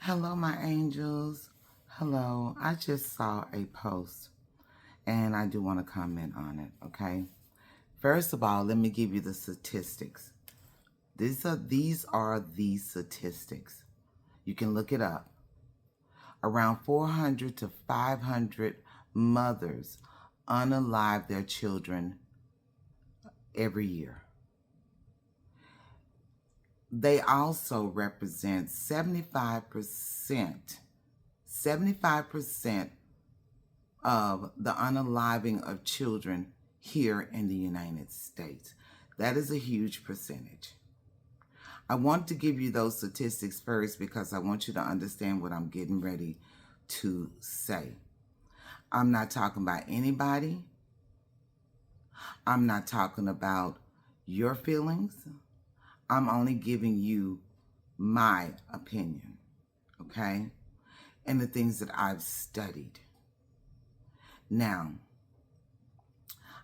Hello, my angels. Hello. I just saw a post and I do want to comment on it, okay? First of all, let me give you the statistics. These are the statistics. You can look it up. Around 400 to 500 mothers unalive their children every year. They also represent 75% of the unaliving of children here in the United States. That is a huge percentage. I want to give you those statistics first because I want you to understand what I'm getting ready to say. I'm not talking about anybody. I'm not talking about your feelings. I'm only giving you my opinion, okay? And the things that I've studied. Now,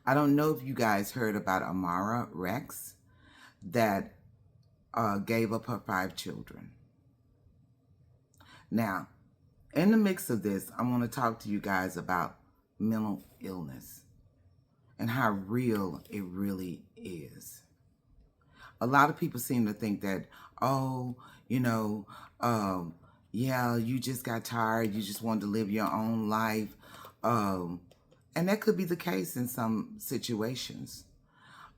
I don't know if you guys heard about Amara Rex that gave up her 5 children. Now, in the mix of this, I want to talk to you guys about mental illness and how real it really is. A lot of people seem to think that, oh, yeah, you just got tired, you just wanted to live your own life. And that could be the case in some situations.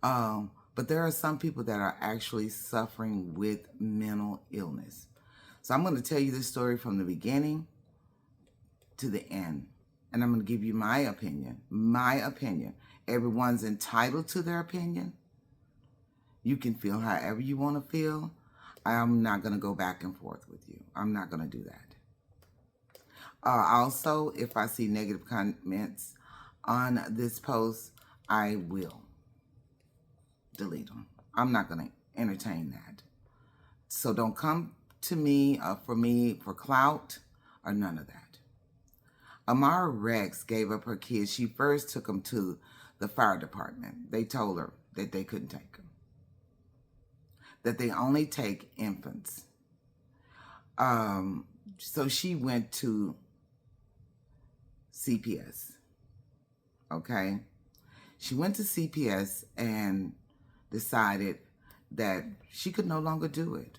But there are some people that are actually suffering with mental illness. So I'm going to tell you this story from the beginning to the end. And I'm going to give you my opinion. My opinion. Everyone's entitled to their opinion. You can feel however you want to feel. I'm not going to go back and forth with you. I'm not going to do that. Also, if I see negative comments on this post, I will delete them. I'm not going to entertain that. So don't come to me for clout or none of that. Amara Rex gave up her kids. She first took them to the fire department. They told her that they couldn't take them, that they only take infants. So she went to CPS. Okay? She went to CPS and decided that she could no longer do it.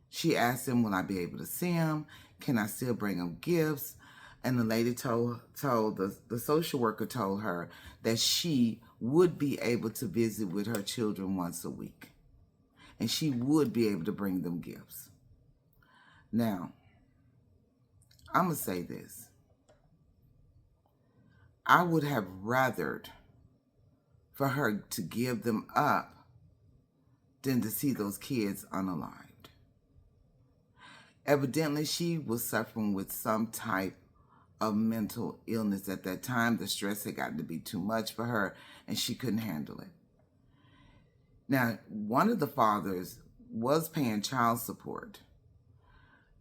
She asked him, will I be able to see him? Can I still bring him gifts? And the lady told the social worker told her that she would be able to visit with her children once a week. And she would be able to bring them gifts. Now, I'm going to say this. I would have rathered for her to give them up than to see those kids unalived. Evidently, she was suffering with some type of mental illness at that time. The stress had gotten to be too much for her, and she couldn't handle it. Now, one of the fathers was paying child support,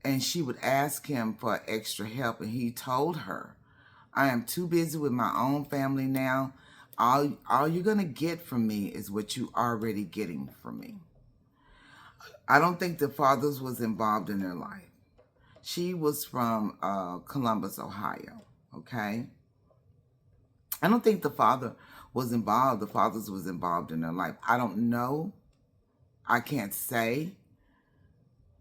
and she would ask him for extra help, and he told her, I am too busy with my own family now. All you're going to get from me is what you already getting from me. I don't think the fathers was involved in their life. She was from Columbus, Ohio, okay? I don't think the father was involved. The fathers was involved in their life. I don't know. I can't say.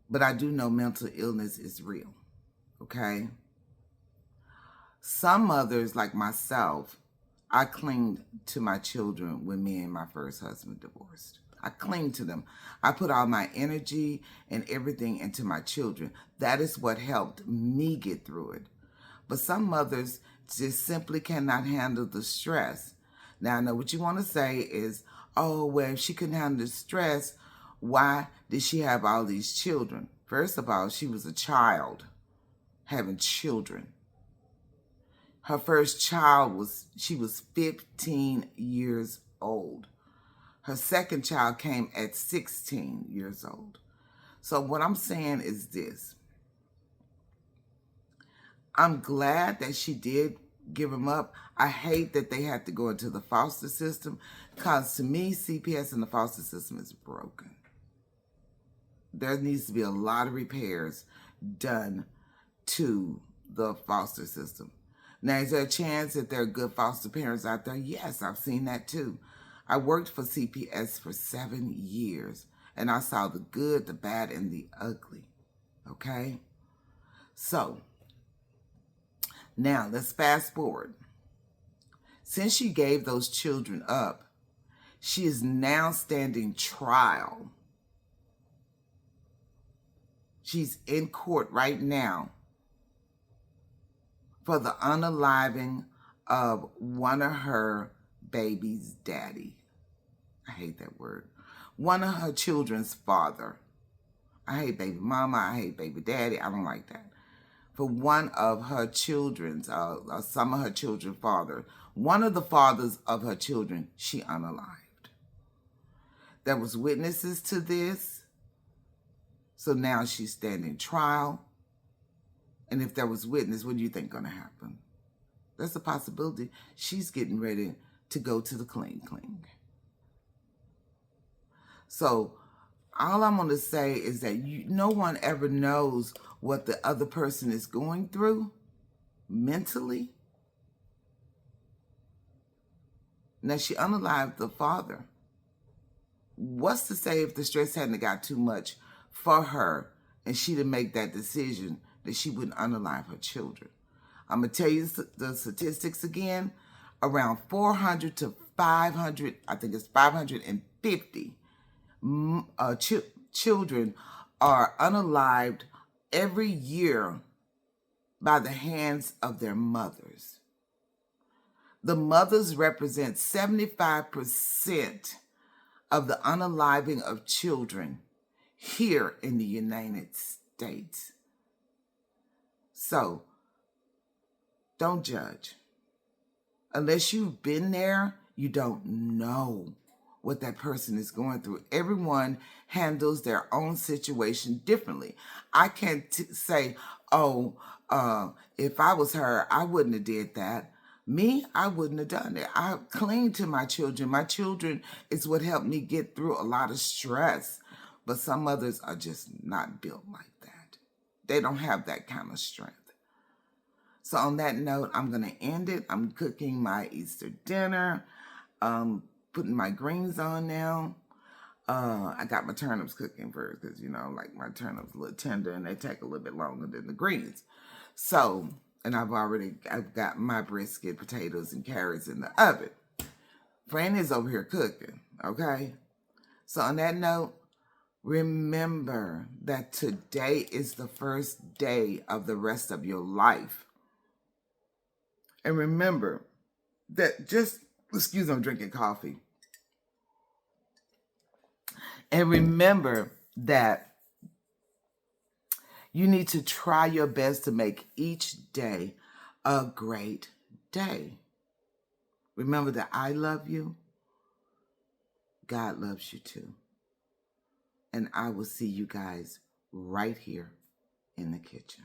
But I do know mental illness is real, okay? Some mothers, like myself, I clinged to my children when me and my first husband divorced. I cling to them. I put all my energy and everything into my children. That is what helped me get through it. But some mothers just simply cannot handle the stress. Now, I know what you want to say is, oh, well, if she couldn't handle the stress, why did she have all these children? First of all, she was a child having children. Her first child she was 15 years old. Her second child came at 16 years old. So what I'm saying is this. I'm glad that she did give them up. I hate that they had to go into the foster system because to me, CPS and the foster system is broken. There needs to be a lot of repairs done to the foster system. Now, is there a chance that there are good foster parents out there? Yes, I've seen that too. I worked for CPS for 7 years, and I saw the good, the bad, and the ugly. Okay? So, now let's fast forward. Since she gave those children up, she is now standing trial. She's in court right now for the unaliving of one of her baby's daddy. I hate that word. One of her children's father. I hate baby mama. I hate baby daddy. I don't like that. For one of her children's, some of her children's father. One of the fathers of her children, she unalived. There was witnesses to this. So now she's standing trial. And if there was witness, what do you think going to happen? There's a possibility she's getting ready to go to the clean. So all I'm going to say is that no one ever knows what the other person is going through mentally. Now, she unalived the father. What's to say if the stress hadn't got too much for her and she didn't make that decision that she wouldn't unalive her children? I'm going to tell you the statistics again. Around 400 to 500, I think it's 550 children are unalived every year by the hands of their mothers. The mothers represent 75% of the unaliving of children here in the United States. So, don't judge. Unless you've been there, you don't know what that person is going through. Everyone handles their own situation differently. I can't say, if I was her, I wouldn't have did that. Me, I wouldn't have done it. I cling to my children. My children is what helped me get through a lot of stress. But some mothers are just not built like that. They don't have that kind of strength. So on that note, I'm going to end it. I'm cooking my Easter dinner. Putting my greens on now. I got my turnips cooking first because, like my turnips a little tender and they take a little bit longer than the greens. So, and I've got my brisket, potatoes, and carrots in the oven. Fran is over here cooking, okay? So on that note, remember that today is the first day of the rest of your life. And remember that I'm drinking coffee. And remember that you need to try your best to make each day a great day. Remember that I love you. God loves you too. And I will see you guys right here in the kitchen.